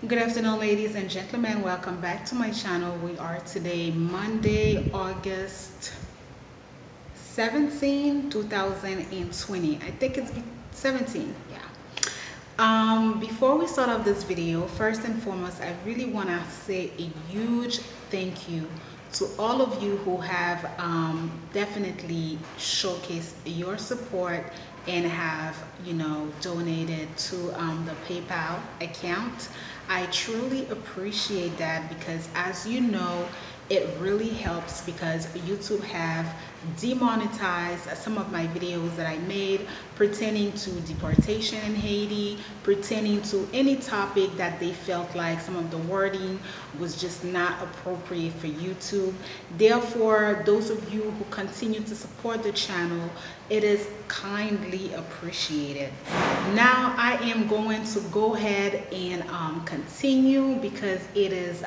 Good afternoon, ladies and gentlemen. Welcome back to my channel. We are today Monday, August 17, 2020. I think it's 17. Yeah. Before we start off this video, first and foremost, I really want to say a huge thank you to all of you who have definitely showcased your support and have donated to the PayPal account. I truly appreciate that because, as you know, it really helps because YouTube have demonetized some of my videos that I made pertaining to deportation in Haiti, pertaining to any topic that they felt like some of the wording was just not appropriate for YouTube. Therefore, those of you who continue to support the channel, it is kindly appreciated. Now I am going to go ahead and continue because it is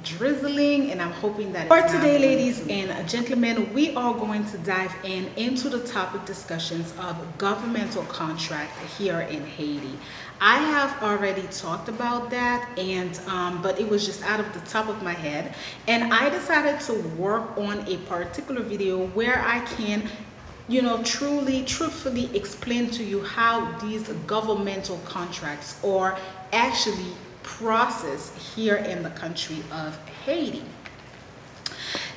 drizzling, and I'm hoping that for today, ladies and gentlemen, we are going to dive into the topic discussions of governmental contract here in Haiti. I have already talked about that, and but it was just out of the top of my head, and I decided to work on a particular video where I can truthfully explain to you how these governmental contracts are actually process here in the country of Haiti.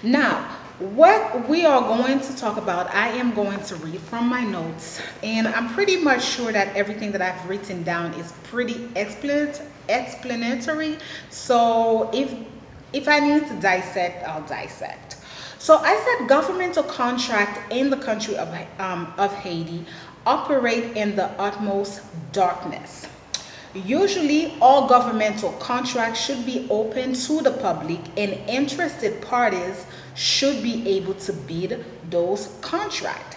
Now, what we are going to talk about, I am going to read from my notes, and I'm pretty much sure that everything that I've written down is pretty explanatory. So if I need to dissect, I'll dissect. So I said governmental contract in the country of Haiti operate in the utmost darkness. Usually, all governmental contracts should be open to the public, and interested parties should be able to bid those contracts.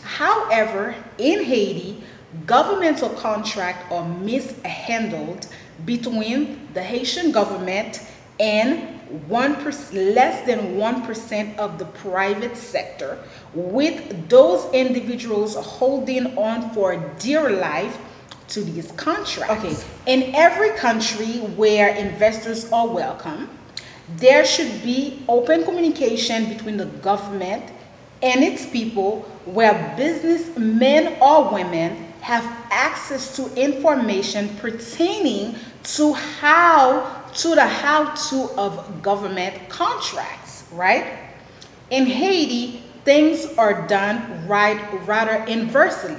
However, in Haiti, governmental contracts are mishandled between the Haitian government and less than 1% of the private sector, with those individuals holding on for dear life to these contracts. Okay, in every country where investors are welcome, there should be open communication between the government and its people, where businessmen or women have access to information pertaining to the how-to of government contracts, right? In Haiti, things are done rather inversely,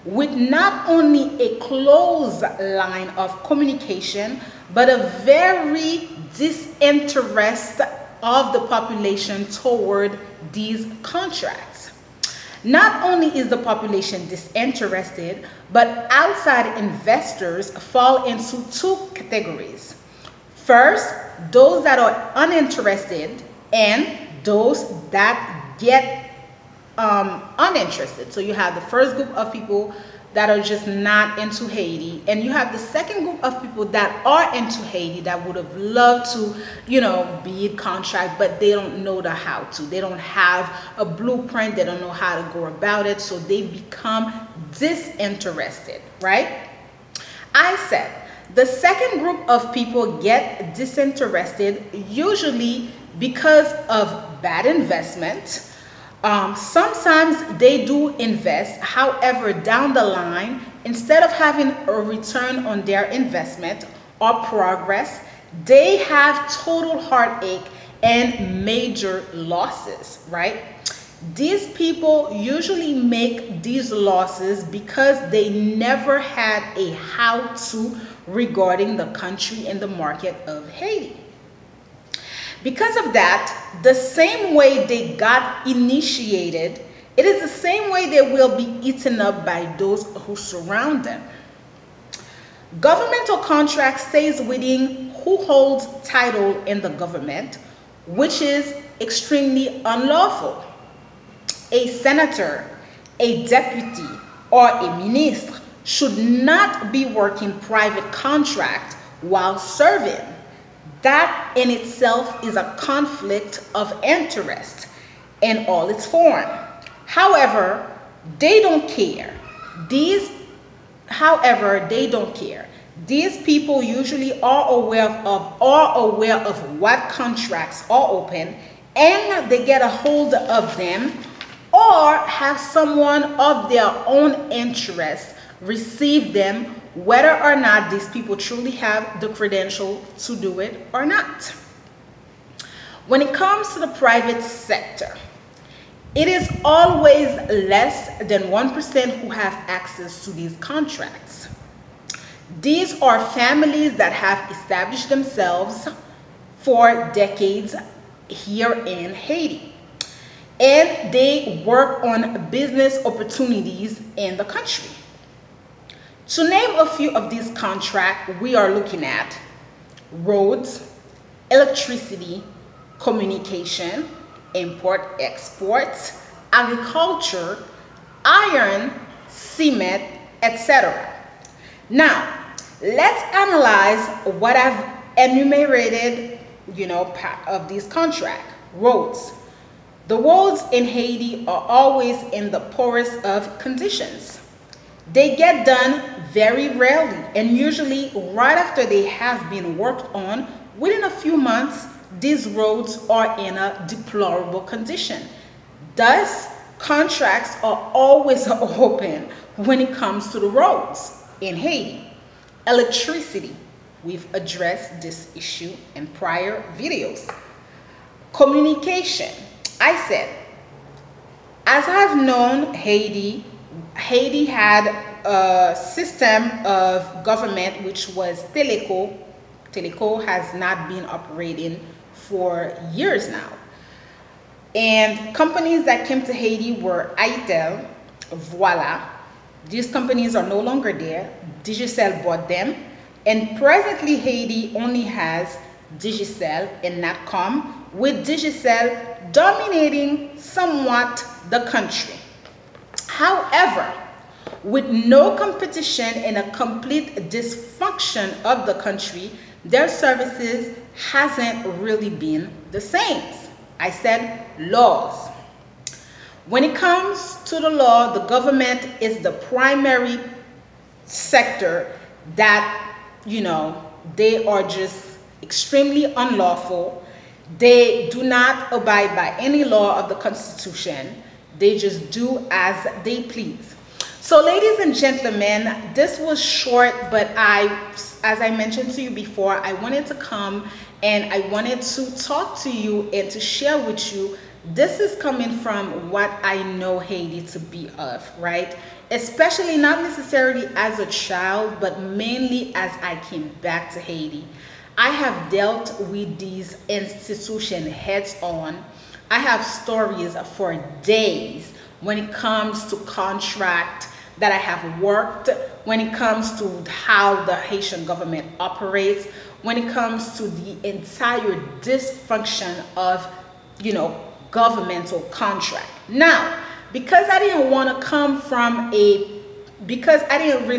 with not only a close line of communication, but a very disinterest of the population toward these contracts. Not only is the population disinterested, but outside investors fall into two categories. First, those that are uninterested, and those that get uninterested. So you have the first group of people that are just not into Haiti, and you have the second group of people that are into Haiti that would have loved to bid contract, but they don't know the how to. They don't have a blueprint. They don't know how to go about it, so they become disinterested, right? I said the second group of people get disinterested usually because of bad investment. Sometimes they do invest, however, down the line, instead of having a return on their investment or progress, they have total heartache and major losses, right? These people usually make these losses because they never had a how-to regarding the country and the market of Haiti. Because of that, the same way they got initiated, it is the same way they will be eaten up by those who surround them. Governmental contract stays within who holds title in the government, which is extremely unlawful. A senator, a deputy, or a minister should not be working private contract while serving. That in itself is a conflict of interest in all its form. However, they don't care. They don't care. These people usually are aware of what contracts are open, and they get a hold of them, or have someone of their own interest receive them, whether or not these people truly have the credential to do it or not. When it comes to the private sector, it is always less than 1% who have access to these contracts. These are families that have established themselves for decades here in Haiti, and they work on business opportunities in the country. To name a few of these contracts, we are looking at roads, electricity, communication, import-export, agriculture, iron, cement, etc. Now, let's analyze what I've enumerated, part of these contracts. Roads. The roads in Haiti are always in the poorest of conditions. They get done very rarely, and usually right after they have been worked on. Within a few months, these roads are in a deplorable condition. Thus, contracts are always open when it comes to the roads in Haiti. Electricity. We've addressed this issue in prior videos. Communication. I said, as I've known Haiti had a system of government which was Teleco. Teleco has not been operating for years now. And companies that came to Haiti were Itel, Voila. These companies are no longer there. Digicel bought them. And presently Haiti only has Digicel and Natcom, with Digicel dominating somewhat the country. However, with no competition and a complete dysfunction of the country, their services hasn't really been the same. I said laws. When it comes to the law, the government is the primary sector that, they are just extremely unlawful. They do not abide by any law of the Constitution. They just do as they please. So ladies and gentlemen, this was short, but as I mentioned to you before, I wanted to come and I wanted to talk to you and to share with you. This is coming from what I know Haiti to be of, right? Especially not necessarily as a child, but mainly as I came back to Haiti. I have dealt with these institutions heads on. I have stories for days when it comes to contract that I have worked, when it comes to how the Haitian government operates, when it comes to the entire dysfunction of, governmental contract. Now, because I didn't really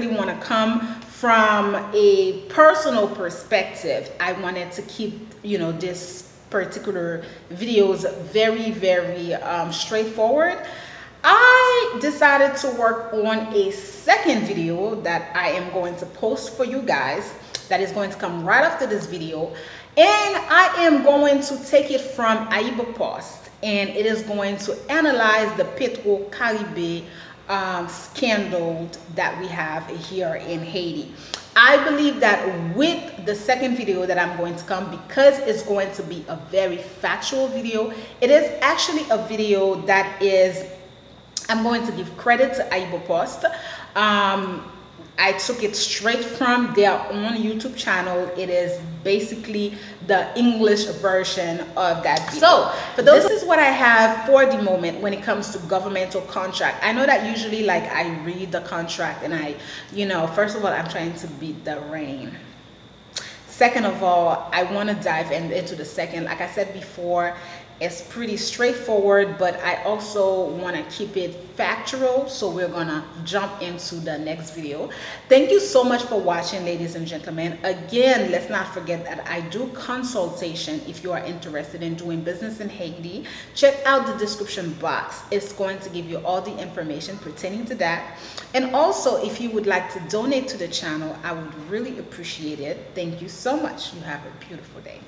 want to come from a personal perspective, I wanted to keep, this particular videos very, very straightforward. I decided to work on a second video that I am going to post for you guys, that is going to come right after this video, and I am going to take it from Aiba Post, and it is going to analyze the Petro-Caribe scandal that we have here in Haiti. I believe that with the second video that I'm going to come, because it's going to be a very factual video, it is actually a video that is, I'm going to give credit to Aiba Post. I took it straight from their own YouTube channel. It is basically the English version of that video. So this is what I have for the moment when it comes to governmental contract. I know that usually I read the contract and I, first of all, I'm trying to beat the rain. Second of all, I want to dive into the second. Like I said before, it's pretty straightforward, but I also want to keep it factual, so we're gonna jump into the next video. Thank you so much for watching, ladies and gentlemen. Again, let's not forget that I do consultation. If you are interested in doing business in Haiti, check out the description box. It's going to give you all the information pertaining to that. And also, if you would like to donate to the channel, I would really appreciate it. Thank you so much. You have a beautiful day.